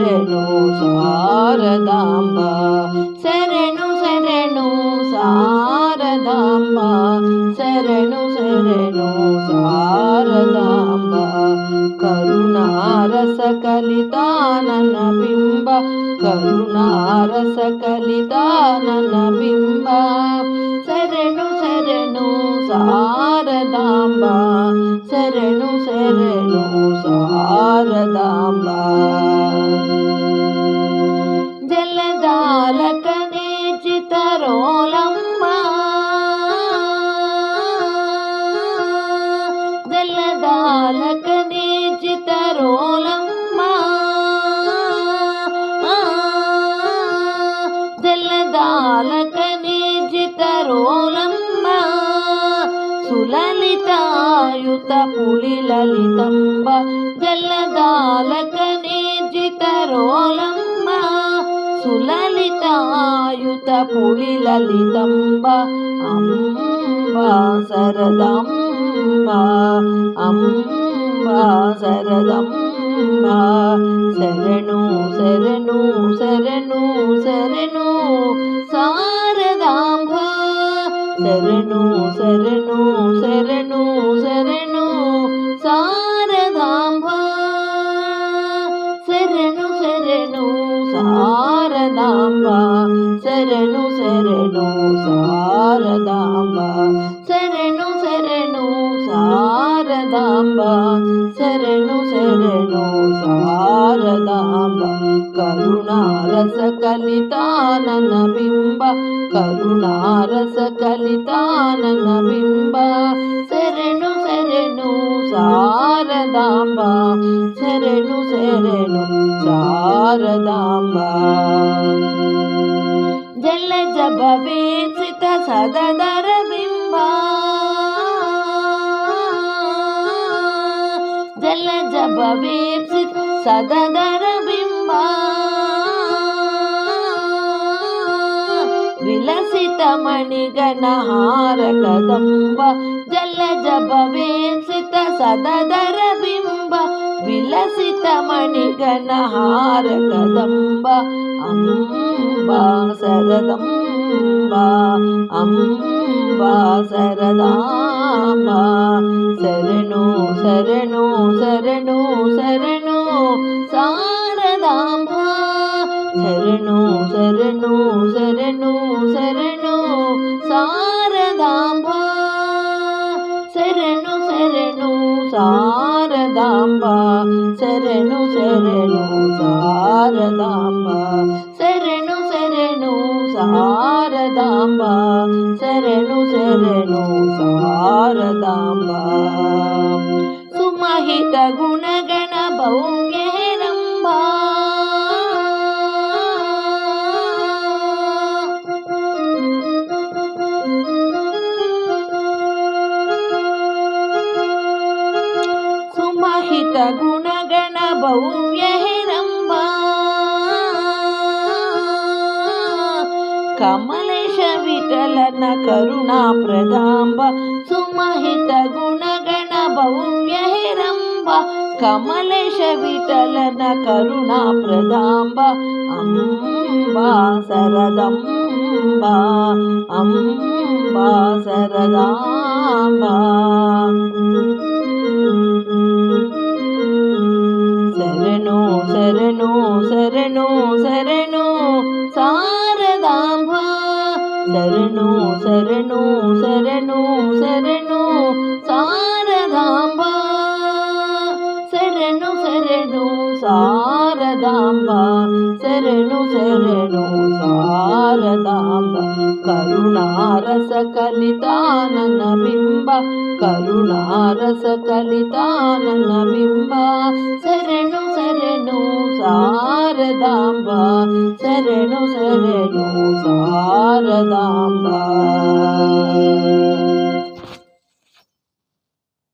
శరణు శారదాంబ శరణు శరణు శారదాంబ శరణు శరణు శారదాంబ కరుణారస కలితానన బింబ కరుణారస కలితానన బింబ శరణు శరణు శారదాంబ శరణు శరణు శారదాంబ జలదాలకనే చితరోలమ్మ జలదాలకనే చితరోలమ్మ జలదాలకనే చితరోలమ్మ సులలితాయుత పులిలలితంబ జలదాలకనే చితరోలమ్మ సులలితాయుత పులిలలితంబ అంబా శరదంబ అంబా శరదంబ శరణు శరణు శరణు శరణు శారదాంబ శరణు శరణు శరణు శరణు శారదాంబ శరణు శరణు శారదాంబ శరణు శరణు శారదాంబ శరణు శరణు శారదాంబ శరణు శరణు శారదాంబ కరుణారస కలితానన బింబ కరుణారస కలితానన బింబ శరణు శరణు శారదాంబ శరణు శరణు శారదాంబ జలజ భవేసిత సదదర బింబ జలజ భవేసిత సదదర బింబ విలసిత మణిగణహార కదంబ జలజ భవేసిత సదదర బింబ విలసిత మణిగణహార కదంబ అంబా శరదంబ అంబా శరదాంబ శరణు శరణు శరణు శరణు శారదాంబ శరణు శరణు శరణు శరణు శారదాంబ శరణు శరణు శారదాంబ శరణు శరణు శారదాంబ శరణు శరణు శారదాంబ శరణు శరణు శారదాంబ సుమహిత గుణగణ భౌమ్యేరంబ సుమహిత గుణగణ భౌమ్యేరంబ కమలేశ విఠలన కరుణా ప్రదాంబ సుమహిత గుణగణ భౌమ్యేరంబ కమలేశ విఠలన కరుణా ప్రదాంబ అంబా శరదంబ అంబా శరదాంబ శరణు శరణు శరణు శరణు శారదాంబ శరణు శరణు శరణు శరణు శారదాంబ శరణు శరణు శారదాంబ శరణు శరణు శారదాంబ కరుణారస కలితానన బింబ కరుణారస కలితానన బింబ శరణు శరణు శారదాంబ శరణు శరణు శారదాంబ